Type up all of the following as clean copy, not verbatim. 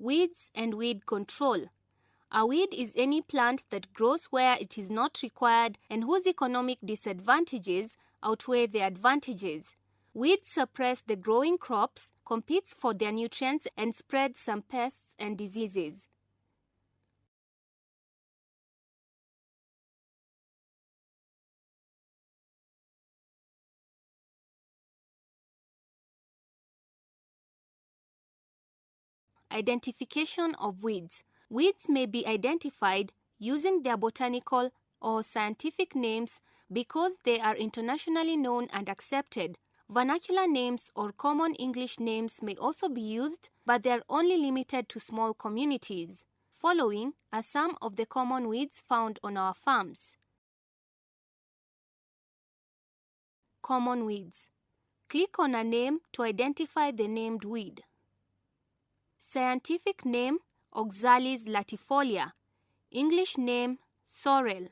Weeds and weed control. A weed is any plant that grows where it is not required and whose economic disadvantages outweigh the advantages. Weeds suppress the growing crops, competes for their nutrients, and spreads some pests and diseases. Identification of weeds. Weeds may be identified using their botanical or scientific names because they are internationally known and accepted. Vernacular names or common English names may also be used, but they are only limited to small communities. Following are some of the common weeds found on our farms. Common weeds. Click on a name to identify the named weed. Scientific name, Oxalis latifolia. English name, sorrel.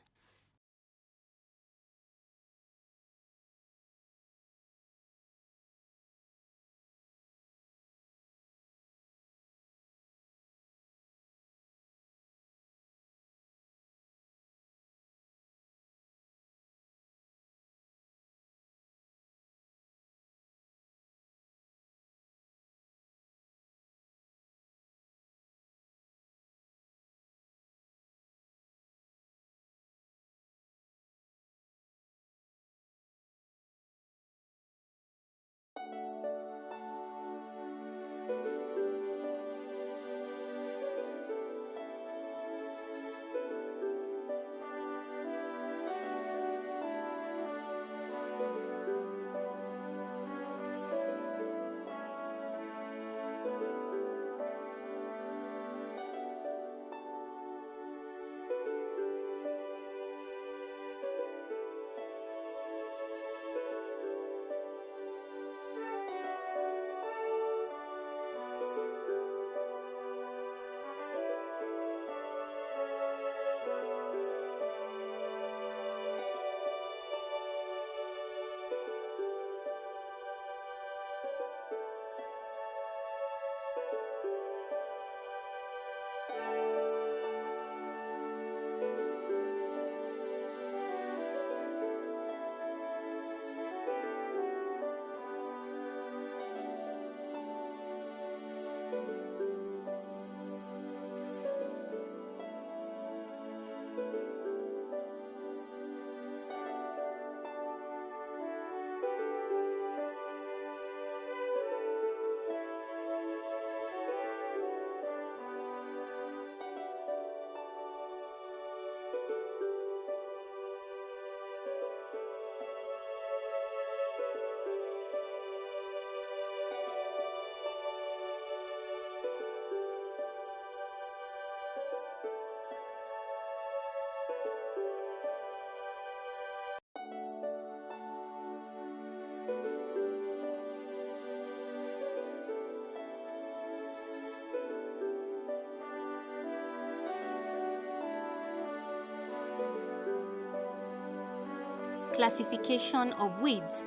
Classification of weeds.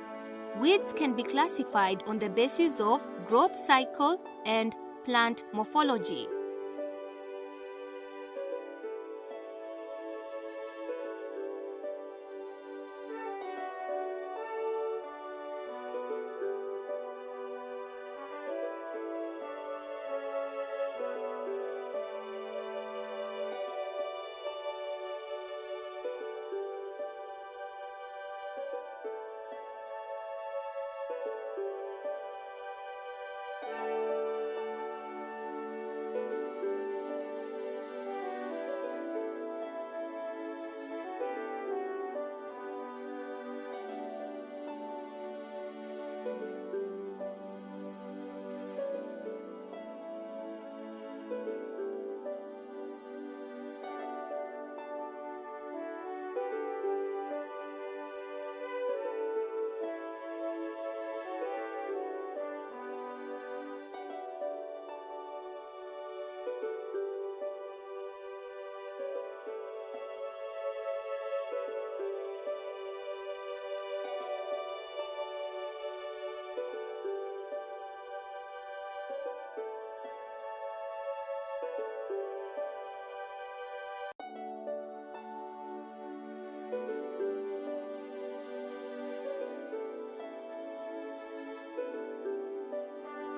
Weeds can be classified on the basis of growth cycle and plant morphology.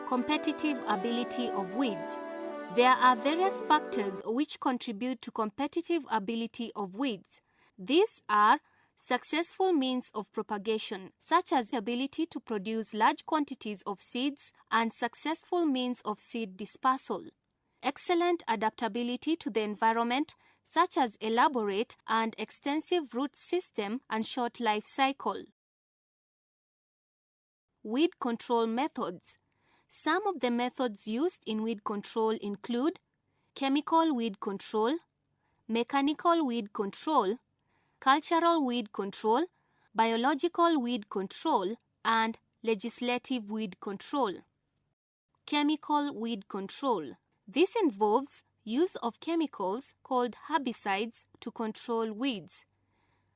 Competitive ability of weeds. There are various factors which contribute to competitive ability of weeds. These are successful means of propagation, such as the ability to produce large quantities of seeds and successful means of seed dispersal. Excellent adaptability to the environment, such as elaborate and extensive root system and short life cycle. Weed control methods. Some of the methods used in weed control include chemical weed control, mechanical weed control, cultural weed control, biological weed control, and legislative weed control. Chemical weed control. This involves use of chemicals called herbicides to control weeds.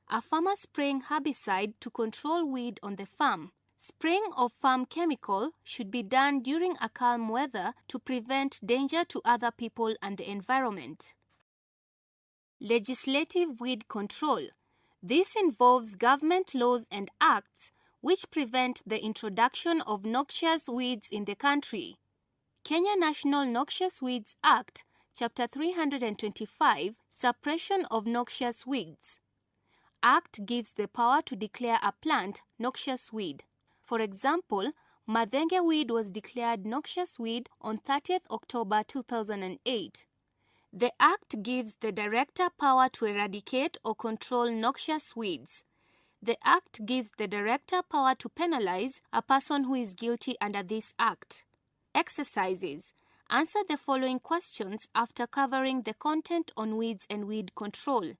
A farmer spraying herbicide to control weed on the farm. Spraying of farm chemical should be done during a calm weather to prevent danger to other people and the environment. Legislative weed control. This involves government laws and acts which prevent the introduction of noxious weeds in the country. Kenya National Noxious Weeds Act, Chapter 325, Suppression of Noxious Weeds. Act gives the power to declare a plant noxious weed. For example, Madenge weed was declared noxious weed on 30th October 2008. The Act gives the Director power to eradicate or control noxious weeds. The Act gives the Director power to penalize a person who is guilty under this Act. Exercises. Answer the following questions after covering the content on weeds and weed control.